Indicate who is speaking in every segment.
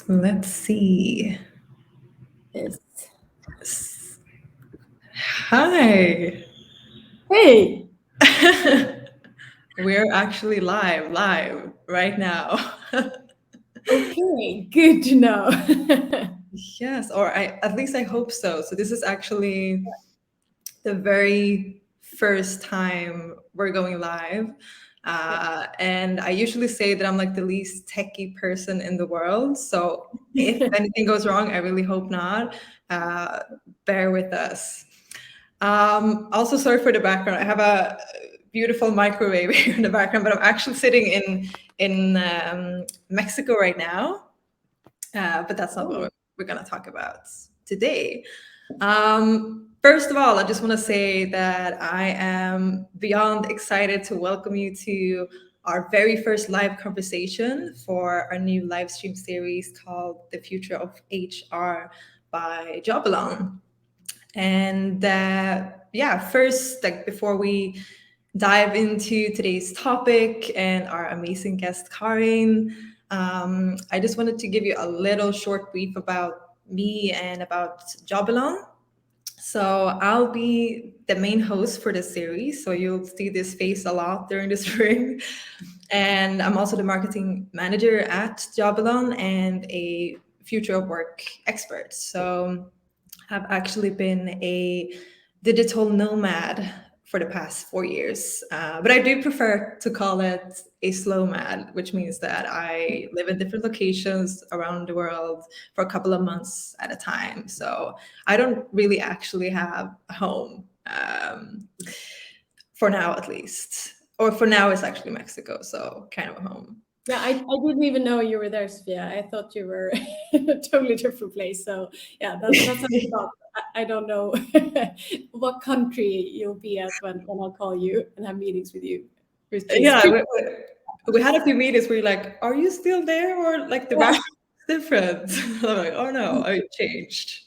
Speaker 1: Let's see.
Speaker 2: Yes.
Speaker 1: Hi.
Speaker 2: Hey.
Speaker 1: We're actually live right now.
Speaker 2: Okay. Good to know.
Speaker 1: Yes, or at least I hope so. So this is actually the very first time we're going live.
Speaker 2: Yeah.
Speaker 1: And I usually say that I'm like the least techie person in the world. So if anything goes wrong, I really hope not. Uh, Bear with us. Also, sorry for the background. I have a beautiful microwave here in the background, but I'm actually sitting in Mexico right now. But that's not
Speaker 2: Oh.
Speaker 1: what we're going to talk about today. First of all, I just want to say that I am beyond excited to welcome you to our very first live conversation for our new live stream series called The Future of HR by Jobylon. And yeah, first, like before we dive into today's topic and our amazing guest, Karin, I just wanted to give you a little short brief about me and about Jobylon. So I'll be the main host for this series. So you'll see this face a lot during the spring. And I'm also the marketing manager at Jobylon and a future of work expert. So I've actually been a digital nomad for the past 4 years. But I do prefer to call it a slow mad, which means that I live in different locations around the world for a couple of months at a time. So I don't really actually have a home, for now at least. Or for now, it's actually Mexico, so kind of a home.
Speaker 2: Yeah. I didn't even know you were there, Sophia. I thought you were in a totally different place. So yeah, that's a thought. I don't know what country you'll be at when I'll call you and have meetings with you, which is
Speaker 1: Yeah,
Speaker 2: pretty.
Speaker 1: we had a few meetings where you're like, "Are you still there?" Or like the
Speaker 2: Yeah.
Speaker 1: background is different. I'm like, "Oh no, I changed."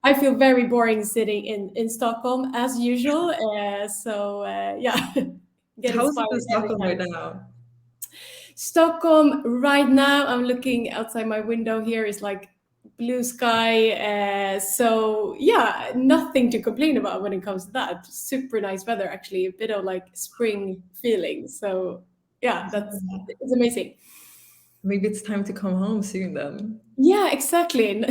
Speaker 2: I feel very boring sitting in Stockholm as usual. Yeah, get
Speaker 1: How is it
Speaker 2: inspired
Speaker 1: in
Speaker 2: every
Speaker 1: Stockholm right
Speaker 2: time.
Speaker 1: now?
Speaker 2: Stockholm right now, I'm looking outside my window here is like blue sky. So yeah, nothing to complain about when it comes to that. Super nice weather, actually, a bit of like spring feeling. So yeah, that's it's amazing.
Speaker 1: Maybe it's time to come home soon then.
Speaker 2: Yeah, exactly. And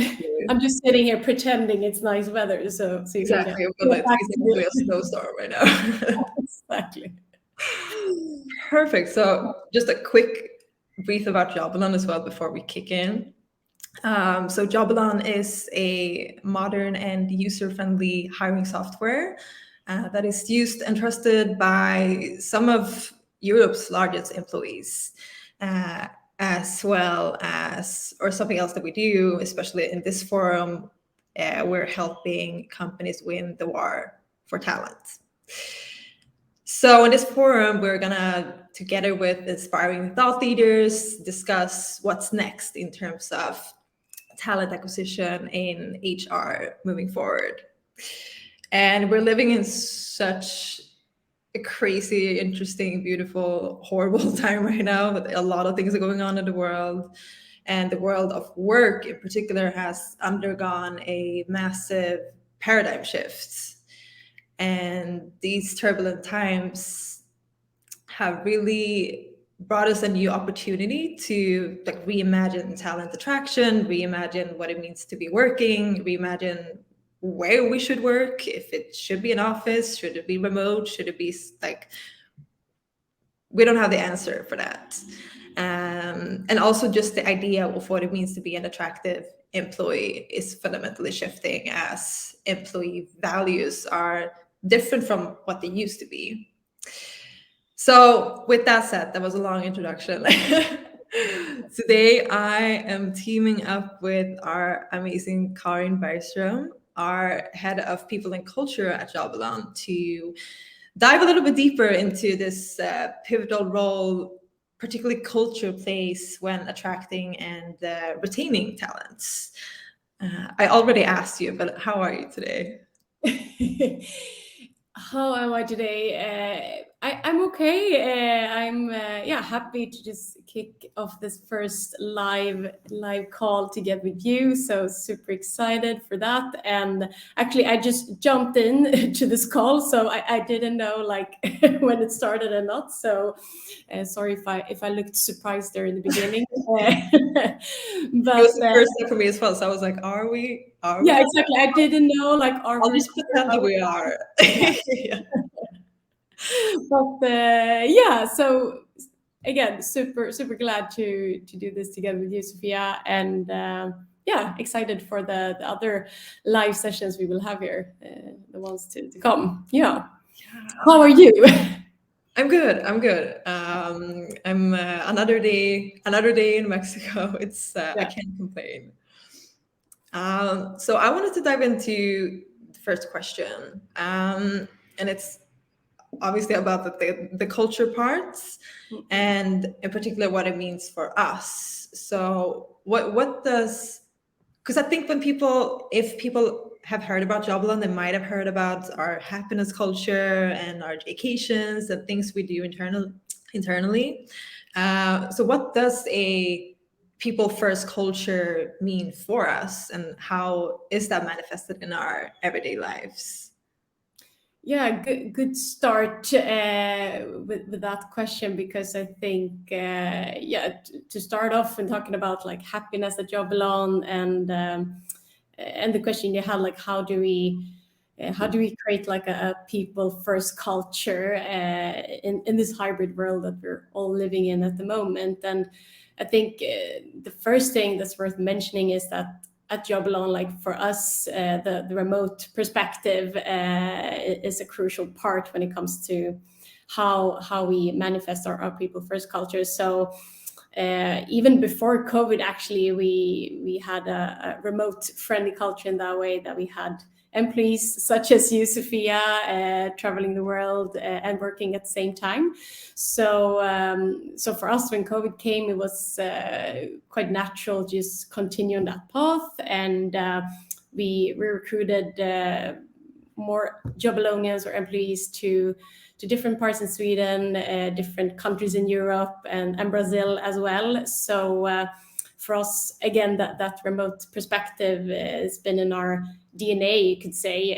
Speaker 2: I'm just sitting here pretending it's nice weather, so you can
Speaker 1: Exactly. But
Speaker 2: get
Speaker 1: like
Speaker 2: back
Speaker 1: it's
Speaker 2: to
Speaker 1: actually a
Speaker 2: the
Speaker 1: snowstorm right now.
Speaker 2: exactly.
Speaker 1: Perfect. So just a quick brief about Jobylon as well before we kick in. So Jobylon is a modern and user-friendly hiring software that is used and trusted by some of Europe's largest employees, uh, as well as, or something else that we do, especially in this forum, we're helping companies win the war for talent. So in this forum, we're gonna, together with inspiring thought leaders, discuss what's next in terms of talent acquisition in HR moving forward. And we're living in such a crazy, interesting, beautiful, horrible time right now with a lot of things going on in the world. And the world of work in particular has undergone a massive paradigm shift. And these turbulent times have really brought us a new opportunity to like reimagine talent attraction, reimagine what it means to be working, reimagine where we should work, if it should be an office, should it be remote, should it be like, we don't have the answer for that. And also just the idea of what it means to be an attractive employee is fundamentally shifting as employee values are different from what they used to be. So, with that said, that was a long introduction. Today, I am teaming up with our amazing Karin Bergström, our head of people and culture at Jobylon, to dive a little bit deeper into this pivotal role, particularly culture plays when attracting and retaining talents. I already asked you, but how are you today?
Speaker 2: How am I today? I'm okay. I'm happy to just kick off this first live call together with you. So super excited for that. And actually, I just jumped in to this call, so I didn't know like when it started or not. So sorry if I looked surprised there in the beginning.
Speaker 1: It was
Speaker 2: But
Speaker 1: the first step for me as well. So I was like, are we? Are
Speaker 2: yeah,
Speaker 1: we?
Speaker 2: exactly. I didn't know like are
Speaker 1: I'll
Speaker 2: we
Speaker 1: just pretend that we are. Yeah.
Speaker 2: but yeah, so again, super glad to do this together with you, Sophia, and yeah, excited for the other live sessions we will have here, the ones to come. Yeah, how are you?
Speaker 1: I'm good. I'm good. I'm another day in Mexico. It's I
Speaker 2: Yeah,
Speaker 1: can't complain. So I wanted to dive into the first question, and it's obviously about the culture parts, and in particular what it means for us. So what does, because I think when people, if people have heard about Jobylon, they might have heard about our happiness culture and our vacations and things we do internally. So what does a people first culture mean for us, and how is that manifested in our everyday lives?
Speaker 2: yeah, good start with that question, because I think yeah, to start off and talking about like happiness at Jobylon, and the question you had, like how do we create like a people first culture in this hybrid world that we're all living in at the moment. And I think the first thing that's worth mentioning is that at Jobylon, like for us, the remote perspective is a crucial part when it comes to how we manifest our people first culture. So even before COVID, actually, we had a remote friendly culture in that way, that we had employees such as you, Sophia, traveling the world and working at the same time. So so for us, when COVID came, it was quite natural to just continue on that path, and we recruited more Jobylonians or employees to different parts in Sweden, different countries in Europe, and Brazil as well. So for us, again, that remote perspective has been in our DNA, you could say,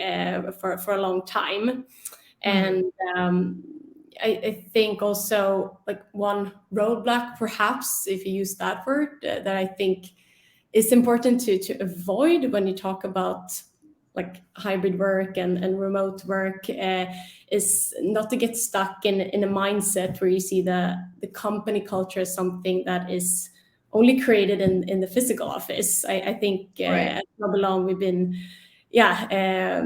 Speaker 2: for a long time. And I think also like one roadblock, perhaps, if you use that word, that I think is important to avoid when you talk about like hybrid work and remote work, is not to get stuck in a mindset where you see the company culture as something that is only created in the physical office. I think
Speaker 1: Right.
Speaker 2: at Jobylon yeah,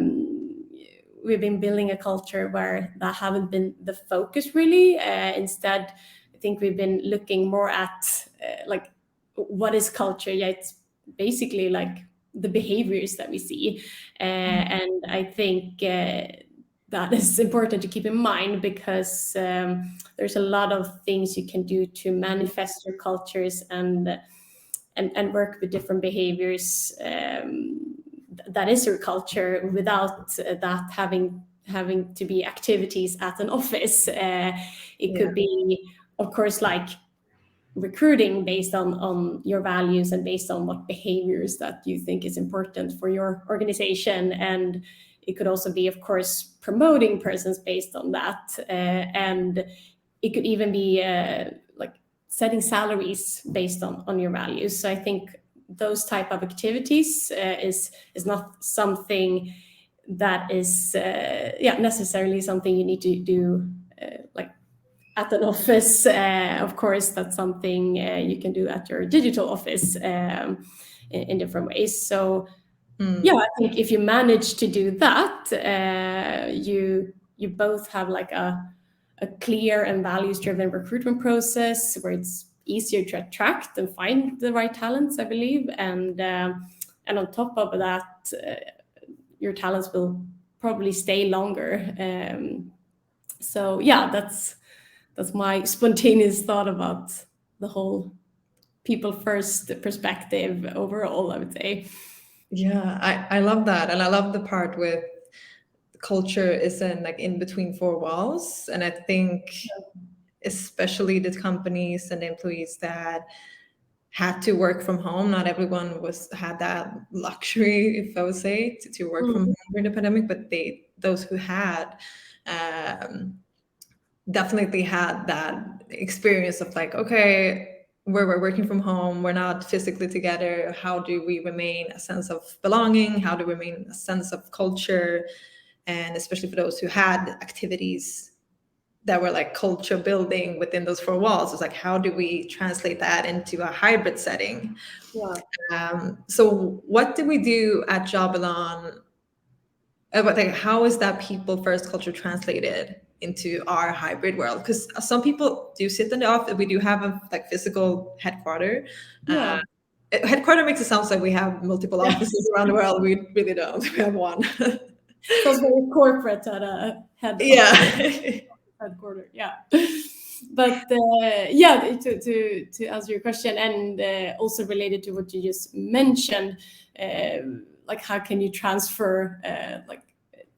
Speaker 2: we've been building a culture where that haven't been the focus really. Instead, I think we've been looking more at like what is culture. Yeah, it's basically like the behaviors that we see, and I think that is important to keep in mind, because there's a lot of things you can do to manifest your cultures and work with different behaviors. That is your culture, without that having to be activities at an office. It
Speaker 1: Yeah.
Speaker 2: could be, of course, like recruiting based on your values and based on what behaviors that you think is important for your organization. And it could also be, of course, promoting persons based on that. And it could even be like setting salaries based on your values. So I think those type of activities is not something that is necessarily something you need to do like at an office. Of course, that's something you can do at your digital office in different ways. So yeah, I think if you manage to do that, you both have like a clear and values driven recruitment process where it's easier to attract and find the right talents, I believe. And on top of that, your talents will probably stay longer. So yeah, that's my spontaneous thought about the whole people first perspective overall, I would say.
Speaker 1: Yeah, I love that. And I love the part with culture isn't like in between four walls. And I think especially the companies and the employees that had to work from home, not everyone had that luxury, if I would say, to work from home during the pandemic, but those who had definitely had that experience of like, okay, we're working from home, we're not physically together. How do we remain a sense of belonging? How do we remain a sense of culture? And especially for those who had activities that were like culture building within those four walls, it's like, how do we translate that into a hybrid setting? So what do we do at Jobylon? Like, how is that people first culture translated into our hybrid world? Because some people do sit in the office. We do have a like physical headquarter.
Speaker 2: Yeah.
Speaker 1: Headquarter makes it sound like we have multiple offices around the world. We really don't. We have one.
Speaker 2: Sounds very corporate at a
Speaker 1: Yeah.
Speaker 2: headquarter. Yeah. But yeah, to answer your question, and also related to what you just mentioned, like how can you transfer like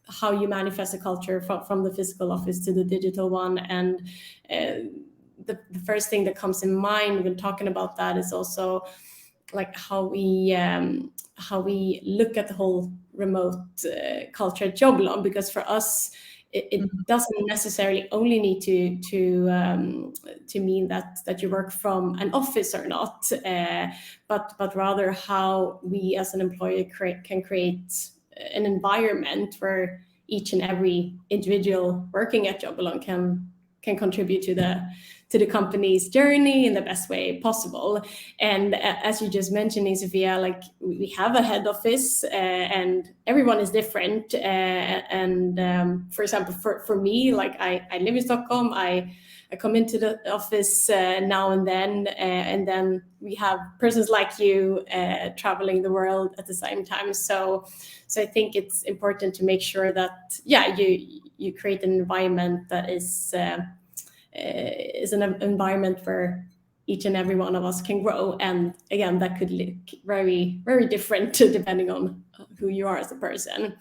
Speaker 2: how you manifest a culture from the physical office to the digital one? And the first thing that comes in mind when talking about that is also like how we look at the whole remote culture at Jobylon, because for us it doesn't necessarily only need to mean that you work from an office or not, but rather how we as an employer can create an environment where each and every individual working at Jobylon can contribute to the company's journey in the best way possible. And as you just mentioned, Sophia, like we have a head office and everyone is different. For example, for me, like I live in Stockholm, I come into the office now and then we have persons like you traveling the world at the same time. So I think it's important to make sure that you create an environment that is an environment where each and every one of us can grow. And again, that could look very, very different depending on who you are as a person.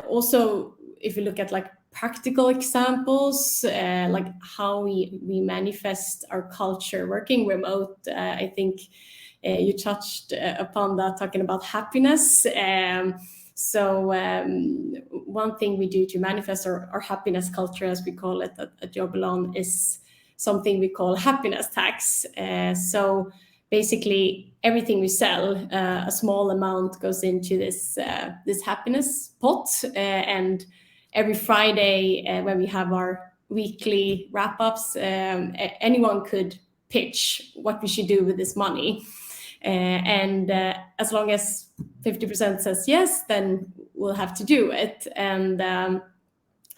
Speaker 2: Also if you look at like practical examples, like how we manifest our culture working remote, I think you touched upon that, talking about happiness. So one thing we do to manifest our happiness culture, as we call it at Jobylon, is something we call happiness tax. So basically everything we sell, a small amount goes into this happiness pot. And every Friday when we have our weekly wrap-ups, anyone could pitch what we should do with this money. And as long as 50% says yes, then we'll have to do it. And I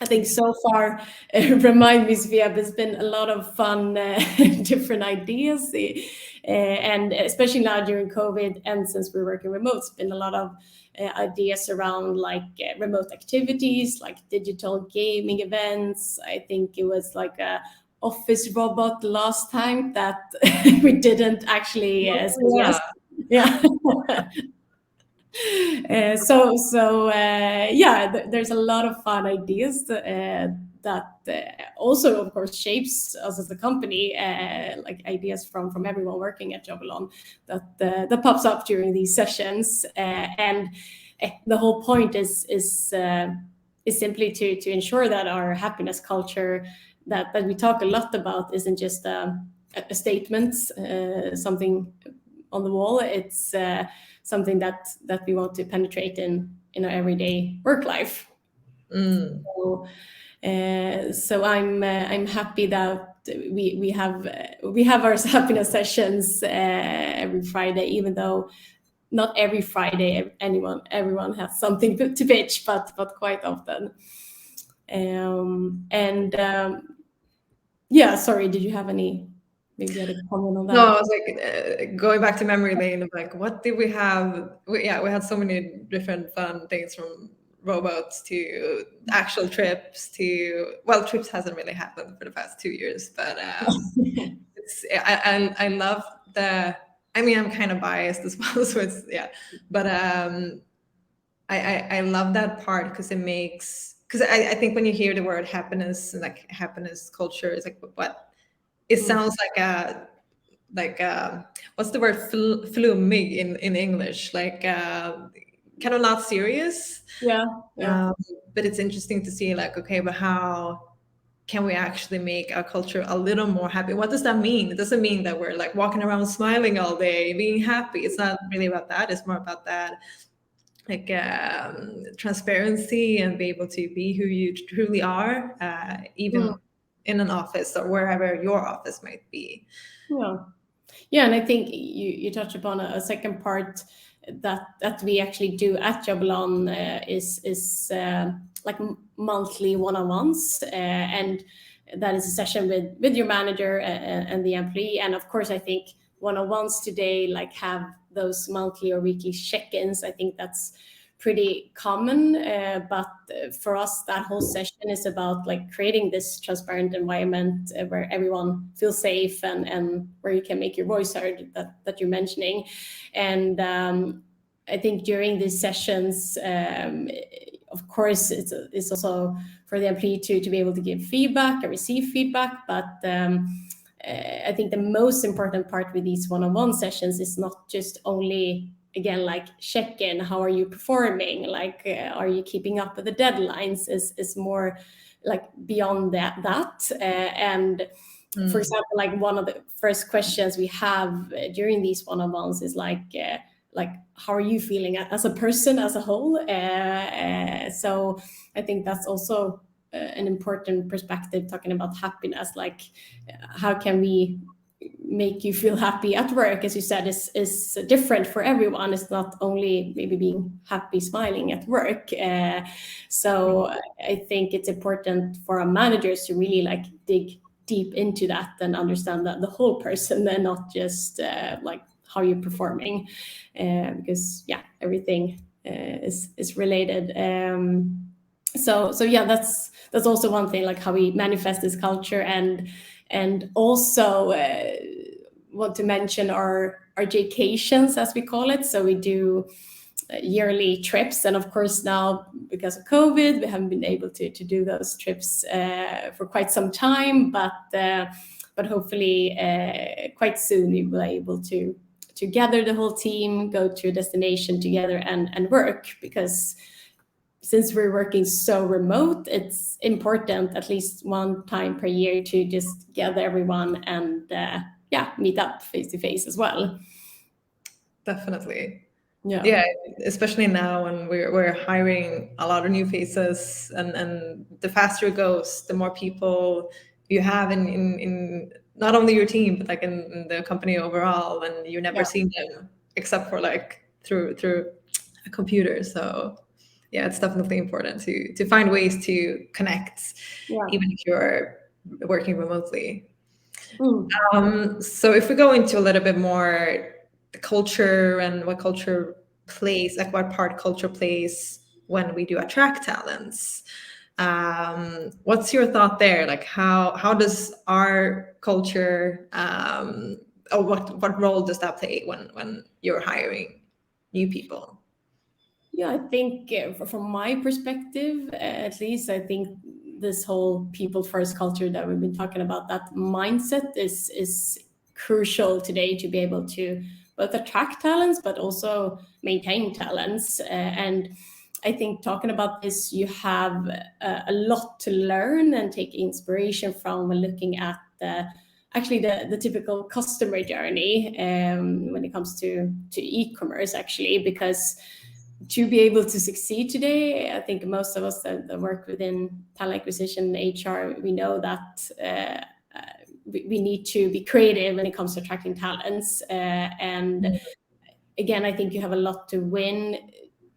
Speaker 2: think so far, remind me, Svea, there's been a lot of fun, different ideas. And especially now during COVID, and since we're working remote, it's been a lot of ideas around like remote activities, like digital gaming events. I think it was like a office robot last time that we didn't actually say yes. Yeah. There's a lot of fun ideas that also, of course, shapes us as a company, like ideas from everyone working at Jobylon that pops up during these sessions. And the whole point is simply to ensure that our happiness culture that we talk a lot about isn't just a statement, something on the wall. It's something that we want to penetrate in our everyday work life. So I'm happy that we have our happiness sessions every Friday, even though not every Friday everyone has something to pitch, but quite often. Sorry, did you have any? Maybe you had a comment on that.
Speaker 1: No, I was like going back to memory lane of like, what did we have? We had so many different fun things, from robots to actual trips to, well, trips hasn't really happened for the past 2 years, but I love I mean, I'm kind of biased as well, so it's but I love that part because it makes, because I think when you hear the word happiness and like happiness culture, it's like what it sounds like what's the word flumig in English, like kind of not serious.
Speaker 2: Yeah, yeah.
Speaker 1: But it's interesting to see like, okay, but how can we actually make our culture a little more happy? What does that mean? It doesn't mean that we're like walking around smiling all day, being happy. It's not really about that. It's more about that like transparency and be able to be who you truly are, even
Speaker 2: Mm.
Speaker 1: in an office or wherever your office might be.
Speaker 2: Yeah. Yeah, and I think you touch upon a second part that we actually do at Jobylon is like monthly one-on-ones, and that is a session with your manager and the employee. And of course, I think one-on-ones today like have those monthly or weekly check-ins. I think that's pretty common, but for us that whole session is about like creating this transparent environment where everyone feels safe and where you can make your voice heard, that you're mentioning. And I think during these sessions, of course it's also for the employee to be able to give feedback and receive feedback, but I think the most important part with these one-on-one sessions is not just only, again, like check in, how are you performing, like are you keeping up with the deadlines, is more like beyond that. And for example, like one of the first questions we have during these one-on-ones is like how are you feeling as a person as a whole. So I think that's also an important perspective, talking about happiness, like how can we make you feel happy at work, as you said, is different for everyone. It's not only maybe being happy smiling at work. So I think it's important for our managers to really like dig deep into that and understand that the whole person and not just like how you're performing, because yeah, everything is related. So yeah, that's also one thing, like how we manifest this culture. And also want to mention our JCations, as we call it. So we do yearly trips, and of course now because of COVID we haven't been able to do those trips for quite some time, but hopefully quite soon we will be able to gather the whole team, go to a destination together and work, because since we're working so remote, it's important at least one time per year to just gather everyone and meet up face to face as well.
Speaker 1: Definitely.
Speaker 2: Yeah.
Speaker 1: Yeah, especially now when we're hiring a lot of new faces, and the faster it goes, the more people you have in not only your team but like in the company overall, and you never
Speaker 2: Yeah.
Speaker 1: see them except for like through a computer. So yeah, it's definitely important to find ways to connect,
Speaker 2: Yeah.
Speaker 1: even if you're working remotely.
Speaker 2: Mm.
Speaker 1: So if we go into a little bit more the culture and what culture plays, like what part culture plays when we do attract talents, what's your thought there? Like how does our culture, or what role does that play when you're hiring new people?
Speaker 2: Yeah, I think from my perspective, at least, I think this whole people first culture that we've been talking about, that mindset is crucial today to be able to both attract talents but also maintain talents. And I think talking about this, you have a lot to learn and take inspiration from when looking at actually the typical customer journey when it comes to e-commerce, actually, because to be able to succeed today, I think most of us that work within talent acquisition, HR, we know that we need to be creative when it comes to attracting talents. And again, I think you have a lot to win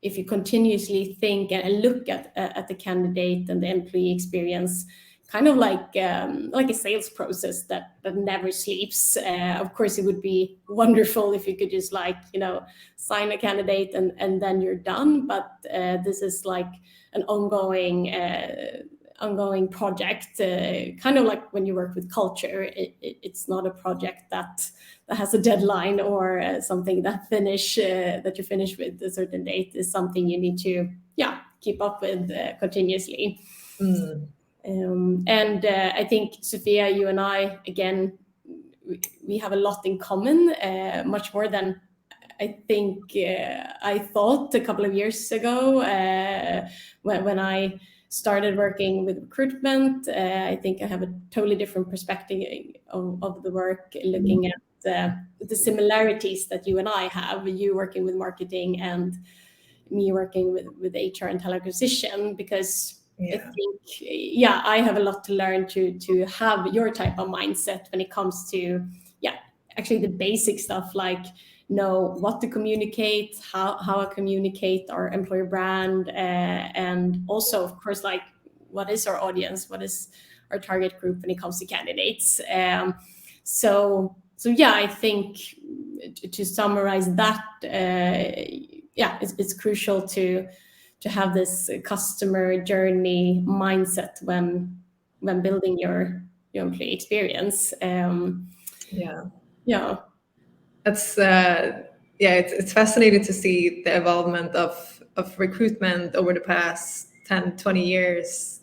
Speaker 2: if you continuously think and look at the candidate and the employee experience, kind of like a sales process that never sleeps. Of course, it would be wonderful if you could just sign a candidate and then you're done. But this is like an ongoing ongoing project, kind of like when you work with culture. It's not a project that has a deadline or something that you finish with a certain date. Is something you need to keep up with continuously. And I think, Sophia, you and I, again, we have a lot in common, much more than I think I thought a couple of years ago when I started working with recruitment. I think I have a totally different perspective of the work, looking at the similarities that you and I have, you working with marketing and me working with HR and talent acquisition, because I think, I have a lot to learn to have your type of mindset when it comes to, actually the basic stuff, like know what to communicate, how I communicate our employer brand, and also, of course, like what is our audience, what is our target group when it comes to candidates. So I think to summarize that, it's crucial to have this customer journey mindset when building your employee experience.
Speaker 1: That's it's fascinating to see the evolvement of recruitment over the past 10, 20 years.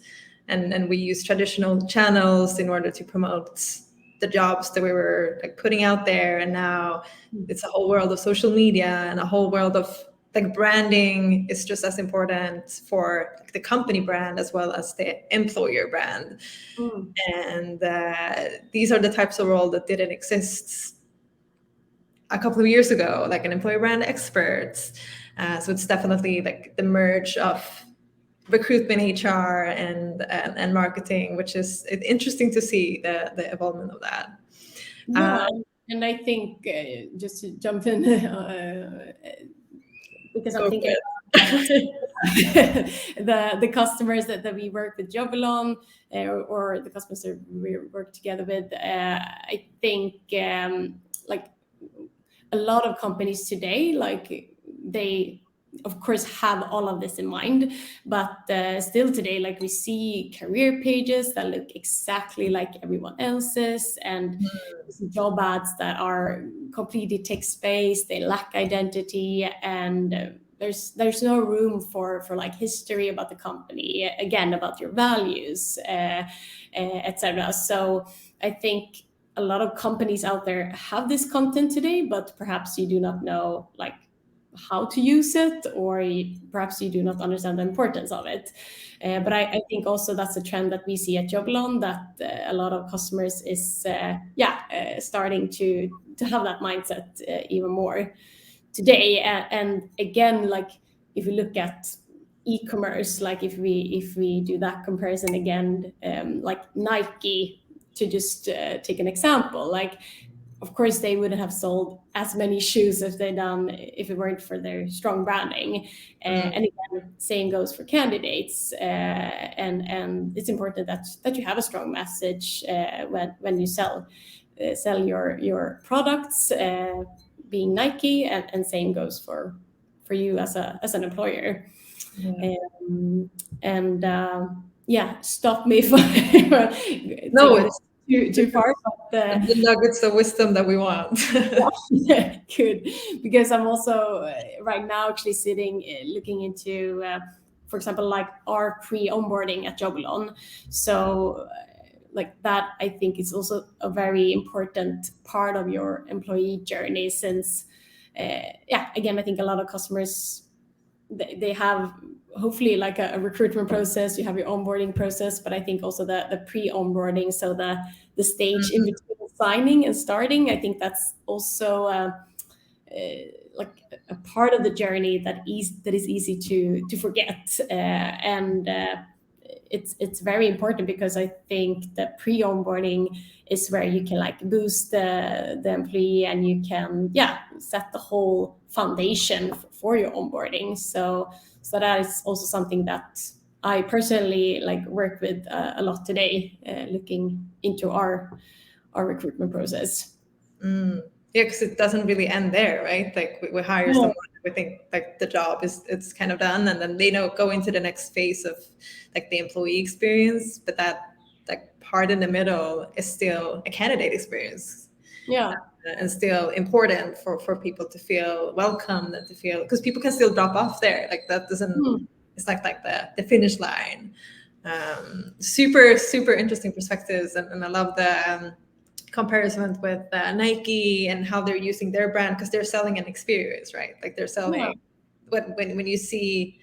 Speaker 1: And we use traditional channels in order to promote the jobs that we were like putting out there. And now it's a whole world of social media and a whole world of like branding is just as important for like, the company brand as well as the employer brand. And these are the types of roles that didn't exist a couple of years ago, like an employer brand expert. So it's definitely like the merge of recruitment, HR, and marketing, which is interesting to see the evolvement of that.
Speaker 2: And I think just to jump in, because I'm thinking the customers that we work with Jobylon, or the customers that we work together with, I think like a lot of companies today, like they of course have all of this in mind, but still today, like we see career pages that look exactly like everyone else's, and job ads that are completely text-based, they lack identity, and there's no room for like history about the company, again, about your values, etc. So I think a lot of companies out there have this content today, but perhaps you do not know like how to use it, or perhaps you do not understand the importance of it. But I think also that's a trend that we see at Jobylon, that a lot of customers is starting to have that mindset even more today. And again, like if we look at e-commerce, like if we do that comparison again, like Nike, to just take an example, like of course they wouldn't have sold as many shoes as they done if it weren't for their strong branding. And again, same goes for candidates, and it's important that you have a strong message when you sell your products, being Nike, and same goes for you as an employer. Stop me if
Speaker 1: it's
Speaker 2: too far, but
Speaker 1: the nuggets of wisdom that we want.
Speaker 2: Good, because I'm also right now actually sitting looking into for example, like our pre-onboarding at Jobylon. So like that, I think is also a very important part of your employee journey, since again, I think a lot of customers, they have hopefully like a recruitment process, you have your onboarding process, but I think also the pre-onboarding, so the stage in between signing and starting, I think that's also like a part of the journey that is easy to forget, and it's very important, because I think the pre-onboarding is where you can like boost the employee, and you can set the whole foundation for your onboarding. So that is also something that I personally like work with a lot today, looking into our recruitment process.
Speaker 1: Because it doesn't really end there, right? Like we hire someone, we think like the job it's kind of done, and then they go into the next phase of like the employee experience, but that like part in the middle is still a candidate experience.
Speaker 2: Yeah.
Speaker 1: And still important for people to feel welcome and to feel, because people can still drop off there, like that doesn't it's like the finish line. Super interesting perspectives, and I love the comparison with Nike and how they're using their brand, because they're selling an experience, right? Like they're selling when you see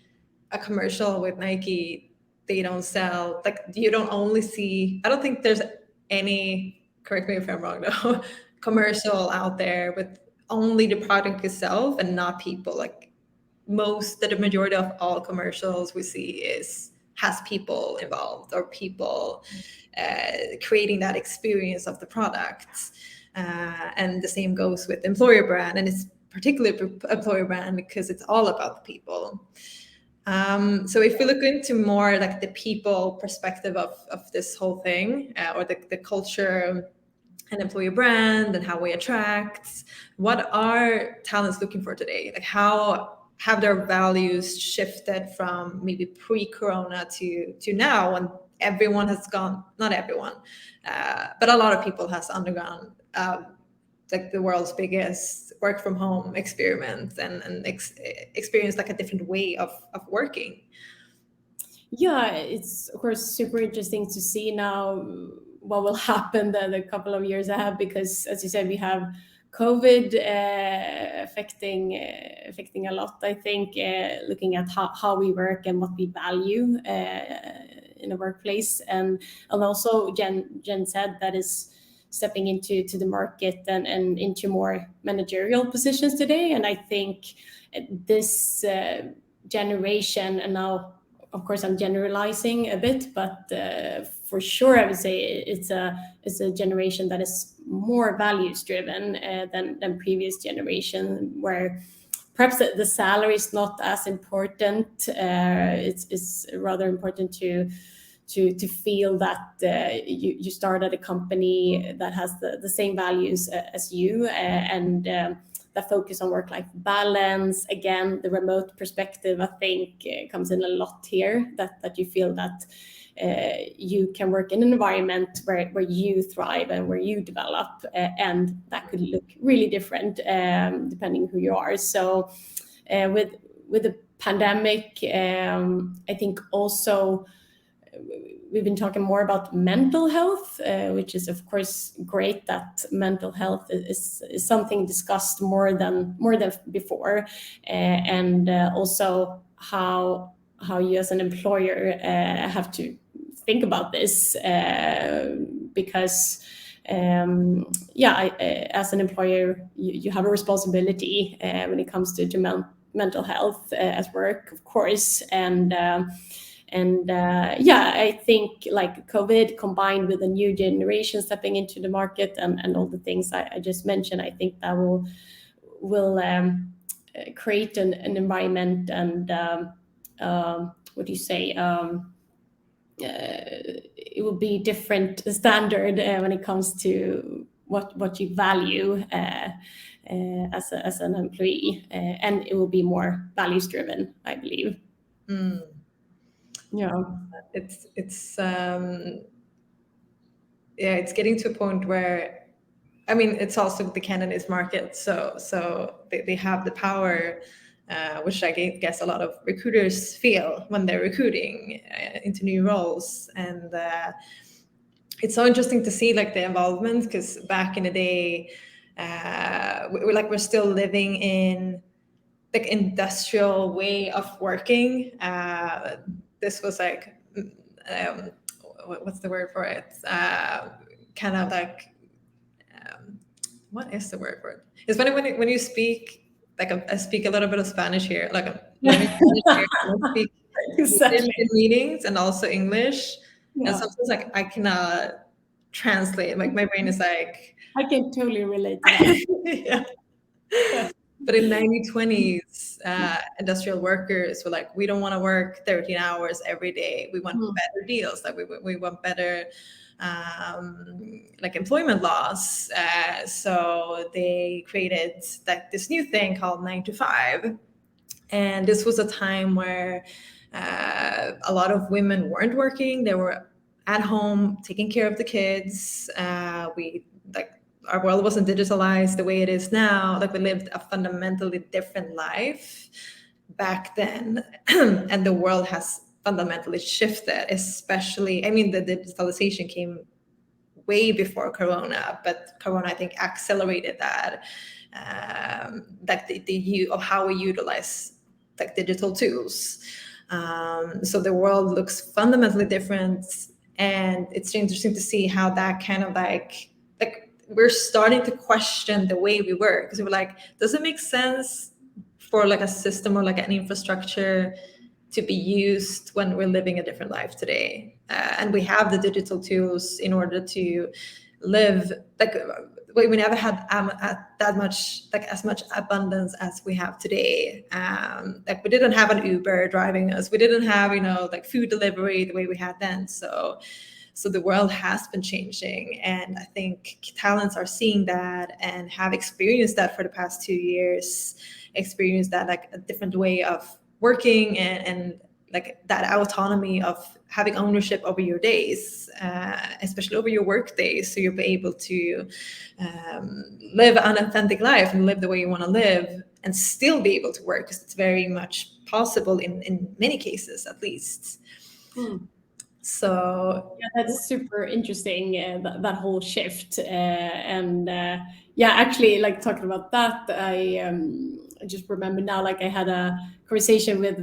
Speaker 1: a commercial with Nike, they don't sell, like you don't only see, I don't think there's any, correct me if I'm wrong though, commercial out there with only the product itself and not people. Like the majority of all commercials we see has people involved, or people creating that experience of the products. And the same goes with employer brand, and it's particularly employer brand because it's all about the people. So if we look into more like the people perspective of this whole thing, or the culture and employer brand and how we attract, what are talents looking for today? Like how have their values shifted from maybe pre-corona to now, when everyone has gone, not everyone, but a lot of people has undergone like the world's biggest work from home experiment, and experience like a different way of working.
Speaker 2: Yeah, it's of course super interesting to see now what will happen the couple of years ahead, because as you said, we have COVID affecting a lot. I think looking at how we work and what we value in a workplace, and also Jen said that is stepping into the market and into more managerial positions today. And I think this generation, and now of course I'm generalizing a bit, but for sure I would say it's a generation that is more values driven than previous generation, where perhaps the salary is not as important. It's rather important to feel that you start at a company that has the same values as you, and that focus on work-life balance. Again, the remote perspective, I think, comes in a lot here, that you feel that you can work in an environment where you thrive and where you develop, and that could look really different depending who you are. So with the pandemic, I think also we've been talking more about mental health, which is of course great that mental health is something discussed more than before, and also how you as an employer have to think about this, because as an employer you have a responsibility when it comes to mental health at work, of course. I think like COVID combined with a new generation stepping into the market and all the things I just mentioned, I think that will create an environment, and what do you say? It will be different standard when it comes to what you value as an employee, and it will be more values driven, I believe. Yeah,
Speaker 1: it's it's getting to a point where, I mean, it's also the candidates market, so they have the power, which I guess a lot of recruiters feel when they're recruiting into new roles. And it's so interesting to see like the involvement, because back in the day, we're still living in like industrial way of working. This was like, what's the word for it? Kind of like, what is the word for it? It's when you speak, like I speak a little bit of Spanish here, like I'm learning Spanish here, and I speak
Speaker 2: exactly.
Speaker 1: in meetings and also English.
Speaker 2: Yeah.
Speaker 1: And sometimes like I cannot translate, like my brain is like,
Speaker 2: I can totally relate to that.
Speaker 1: yeah. But in 1920s, industrial workers were like, we don't want to work 13 hours every day. We want better deals. Like we want better like employment laws. So they created like this new thing called 9 to 5. And this was a time where a lot of women weren't working. They were at home taking care of the kids. We like our world wasn't digitalized the way it is now. Like we lived a fundamentally different life back then, and the world has fundamentally shifted. Especially, I mean, the digitalization came way before Corona, but Corona I think accelerated that. Like the of how we utilize like digital tools. So the world looks fundamentally different, and it's interesting to see how that kind of like we're starting to question the way we work, because we're like, does it make sense for like a system or like an infrastructure to be used when we're living a different life today? And we have the digital tools in order to live like we never had that much like as much abundance as we have today. Like we didn't have an Uber driving us, we didn't have like food delivery the way we had then. So the world has been changing, and I think talents are seeing that and have experienced that for the past 2 years, experienced that like a different way of working, and like that autonomy of having ownership over your days, especially over your work days, so you'll be able to live an authentic life and live the way you want to live and still be able to work, because it's very much possible in many cases at least. So
Speaker 2: yeah, that's super interesting, that whole shift. And yeah, actually, like talking about that, I just remember now, like I had a conversation with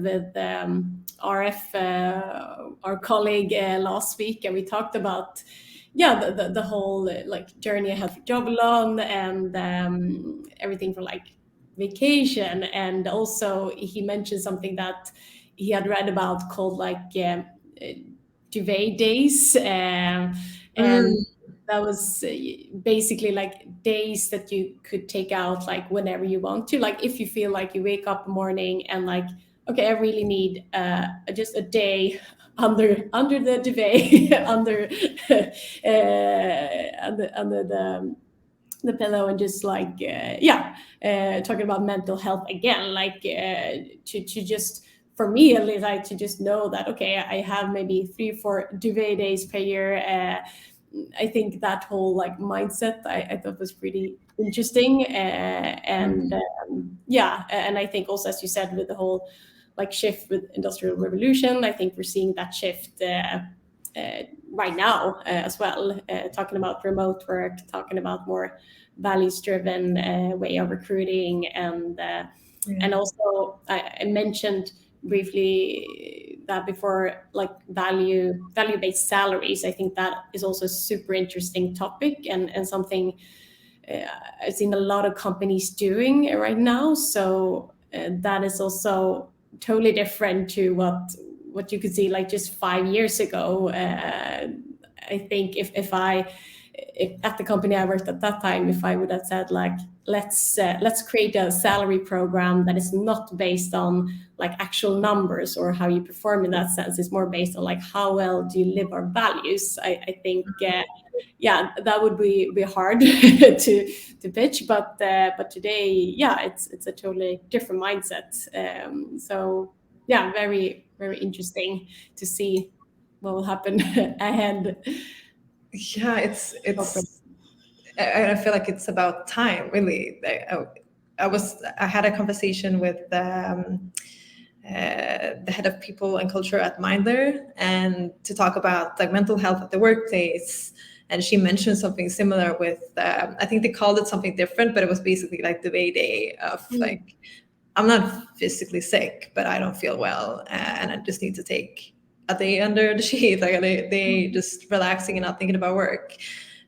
Speaker 2: RF, our colleague, last week, and we talked about the whole like journey I had for Jobylon, and everything from like vacation, and also he mentioned something that he had read about called like duvet days, and that was basically like days that you could take out like whenever you want to, like if you feel like you wake up in the morning and like, okay, I really need just a day under the duvet under the pillow, and just like talking about mental health again, like to just, for me at least, like to just know that, okay, I have maybe 3 or 4 duvet days per year. I think that whole like mindset I thought was pretty interesting, and and I think also, as you said, with the whole like shift with industrial revolution, I think we're seeing that shift right now as well, talking about remote work, talking about more values driven way of recruiting, and also I mentioned briefly that before, like value based salaries. I think that is also a super interesting topic, and something I've seen a lot of companies doing right now. So that is also totally different to what you could see like just 5 years ago. I think if at the company I worked at that time, if I would have said like, let's create a salary program that is not based on like actual numbers or how you perform in that sense, it's more based on like how well do you live our values, I think that would be hard to pitch, but today, it's a totally different mindset. So yeah, very very interesting to see what will happen ahead.
Speaker 1: yeah, I feel like it's about time, really. I had a conversation with the head of people and culture at Mindler, and to talk about like mental health at the workplace. And she mentioned something similar with I think they called it something different, but it was basically like the day of like, I'm not physically sick, but I don't feel well, and I just need to take a day under the sheet, like they just relaxing and not thinking about work.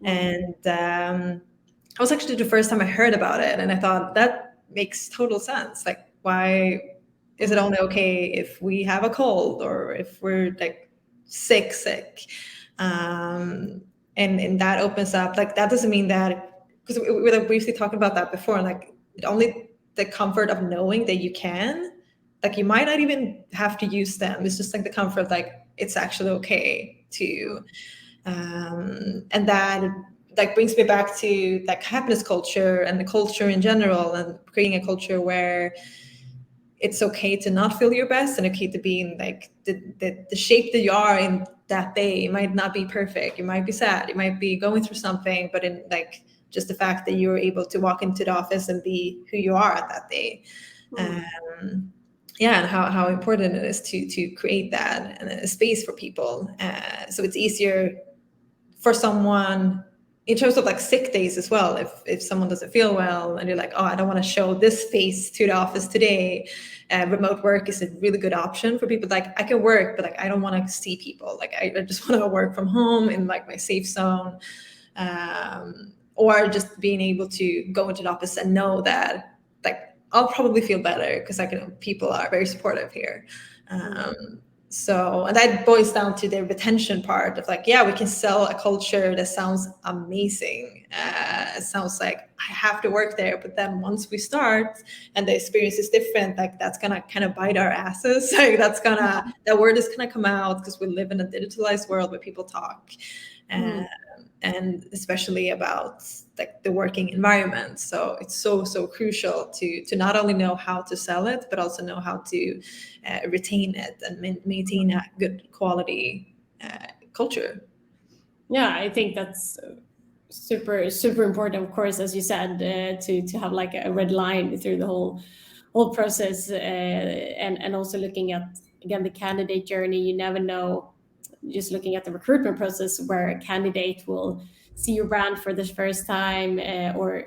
Speaker 1: And it was actually the first time I heard about it, and I thought that makes total sense. Like, why is it only okay if we have a cold or if we're like sick? And that opens up, like, that doesn't mean that, because we were like briefly talking about that before, like only the comfort of knowing that you can, like you might not even have to use them. It's just like the comfort, like it's actually okay to, and that like brings me back to like happiness culture and the culture in general, and creating a culture where it's okay to not feel your best, and okay to be in like the shape that you are in that day. It might not be perfect. You might be sad. You might be going through something, but in like just the fact that you're able to walk into the office and be who you are at that day. Yeah, and how important it is to create that and a space for people. So it's easier for someone in terms of like sick days as well. If someone doesn't feel well and you're like, oh, I don't want to show this face to the office today, remote work is a really good option for people. Like I can work, but like I don't want to see people. Like I just want to work from home in like my safe zone, or just being able to go into the office and know that like I'll probably feel better because people are very supportive here. So, and that boils down to the retention part of like, yeah, we can sell a culture that sounds amazing. It sounds like I have to work there, but then once we start and the experience is different, like that's gonna kind of bite our asses. Like that word is gonna come out because we live in a digitalized world where people talk. And especially about like the working environment. So it's so crucial to not only know how to sell it, but also know how to retain it and maintain a good quality culture.
Speaker 2: Yeah, I think that's super important, of course, as you said, to have like a red line through the whole process, and also looking at again the candidate journey. You never know, just looking at the recruitment process, where a candidate will see your brand for the first time, or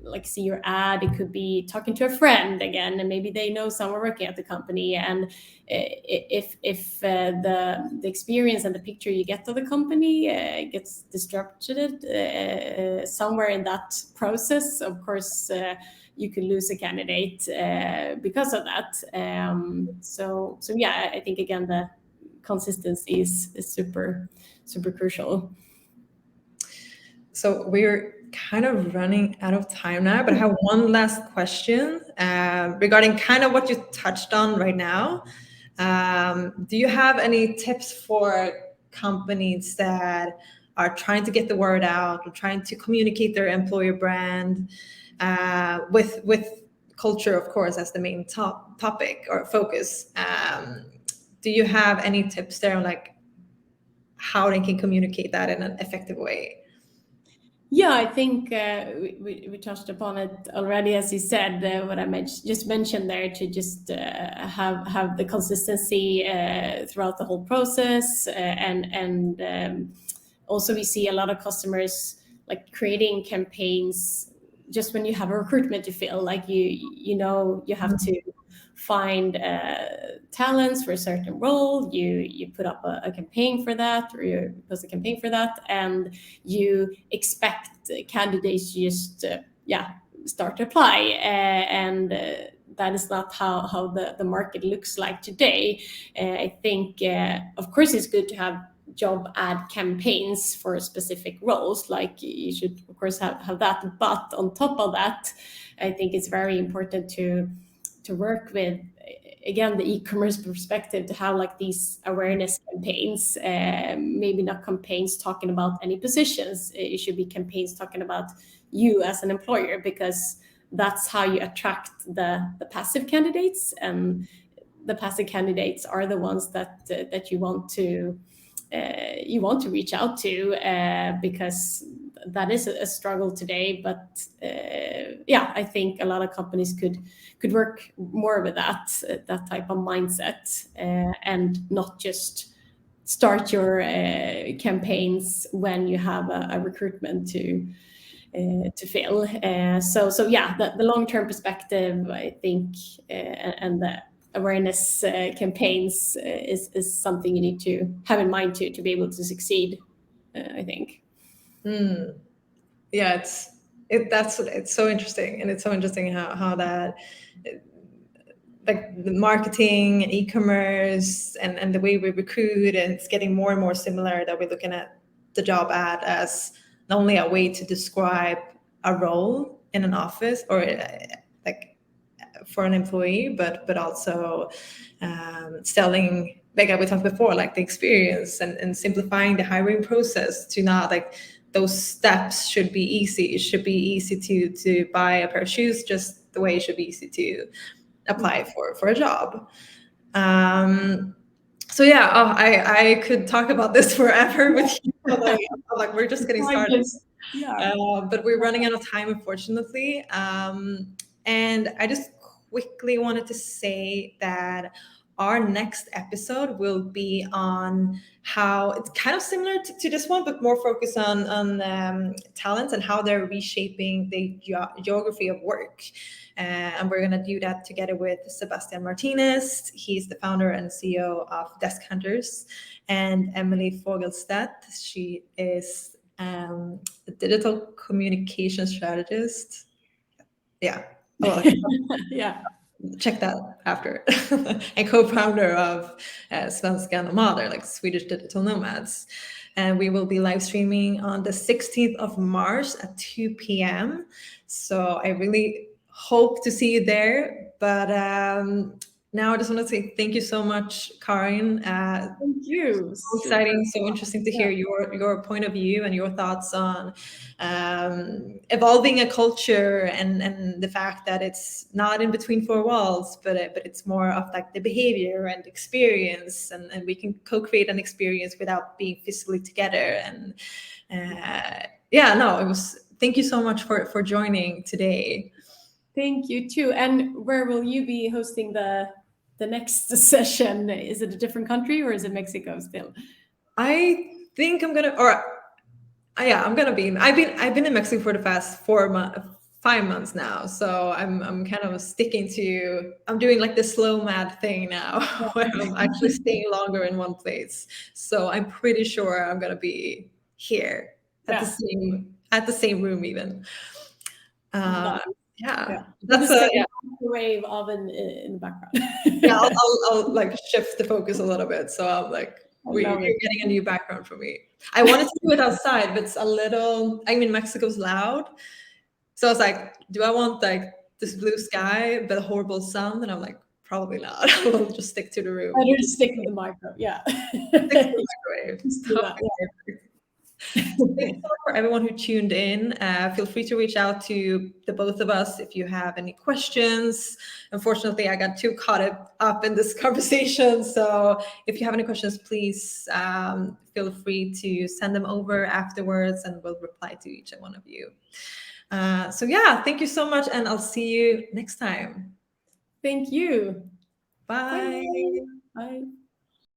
Speaker 2: like see your ad. It could be talking to a friend again, and maybe they know someone working at the company. And if the experience and the picture you get of the company gets disrupted somewhere in that process, of course you could lose a candidate because of that. So yeah, I think again the consistency is super crucial.
Speaker 1: So we're kind of running out of time now, but I have one last question regarding kind of what you touched on right now. Do you have any tips for companies that are trying to get the word out, or trying to communicate their employer brand with culture, of course, as the main topic or focus? Do you have any tips there on like how they can communicate that in an effective way?
Speaker 2: Yeah, I think we touched upon it already, as you said. What I just mentioned there, to just have the consistency throughout the whole process, and also we see a lot of customers like creating campaigns just when you have a recruitment to fill. Like you have to find talents for a certain role. You put up a campaign for that, or you post a campaign for that, and you expect candidates to just start to apply, and that is not how the market looks like today. I think of course it's good to have job ad campaigns for specific roles, like you should of course have that, but on top of that, I think it's very important to work with, again, the e-commerce perspective, to have like these awareness campaigns. Maybe not campaigns talking about any positions. It should be campaigns talking about you as an employer, because that's how you attract the passive candidates, and the passive candidates are the ones that you want to reach out to, because that is a struggle today. But I think a lot of companies could work more with that type of mindset, and not just start your campaigns when you have a recruitment to fill. So yeah, the long-term perspective, I think, and the awareness campaigns is something you need to have in mind to be able to succeed, I think.
Speaker 1: Yeah, it's so interesting, and it's so interesting how that like the marketing and e-commerce and the way we recruit, and it's getting more and more similar, that we're looking at the job ad as not only a way to describe a role in an office, or like for an employee, but also selling, like we talked before, like the experience, and simplifying the hiring process to not like those steps should be easy. It should be easy to buy a pair of shoes, just the way it should be easy to apply for a job. So yeah, I could talk about this forever with you. Like we're just getting started.
Speaker 2: Yeah.
Speaker 1: But we're running out of time, unfortunately. And I just quickly wanted to say that our next episode will be on how it's kind of similar to this one, but more focused on talents and how they're reshaping the geography of work. And we're going to do that together with Sebastian Martinez. He's the founder and CEO of Desk Hunters, and Emily Fogelstedt. She is a digital communication strategist. Yeah. Well,
Speaker 2: Yeah.
Speaker 1: check that after. And co-founder of Svenska Nomader, like Swedish digital nomads. And we will be live streaming on the 16th of March at 2 p.m. So I really hope to see you there. But now I just want to say thank you so much, Karin.
Speaker 2: Thank you.
Speaker 1: So exciting, so interesting to hear your point of view and your thoughts on evolving a culture and the fact that it's not in between four walls, but it's more of like the behavior and experience, and we can co-create an experience without being physically together. And yeah, no, it was. Thank you so much for joining today.
Speaker 2: Thank you too. And where will you be hosting the next session? Is it a different country or is it Mexico still?
Speaker 1: I think I'm gonna, or yeah, I'm gonna be. I've been in Mexico for the past 5 months now, so I'm kind of sticking to. I'm doing like the slow mad thing now, where I'm actually staying longer in one place. So I'm pretty sure I'm gonna be here at the same room even.
Speaker 2: Nice.
Speaker 1: Yeah,
Speaker 2: that's a microwave oven in the background.
Speaker 1: Yeah, I'll like shift the focus a little bit. So I'm like, you're getting a new background for me. I wanted to do it outside, but it's a little. I mean, Mexico's loud, so I was like, do I want like this blue sky but a horrible sun? And I'm like, probably not. I'll just stick to the room.
Speaker 2: Better to stick with the micro. Yeah.
Speaker 1: Stick to the microwave. Thank you so much for everyone who tuned in. Feel free to reach out to the both of us if you have any questions. Unfortunately, I got too caught up in this conversation. So if you have any questions, please feel free to send them over afterwards and we'll reply to each one of you. So yeah, thank you so much and I'll see you next time.
Speaker 2: Thank you.
Speaker 1: Bye.
Speaker 2: Bye.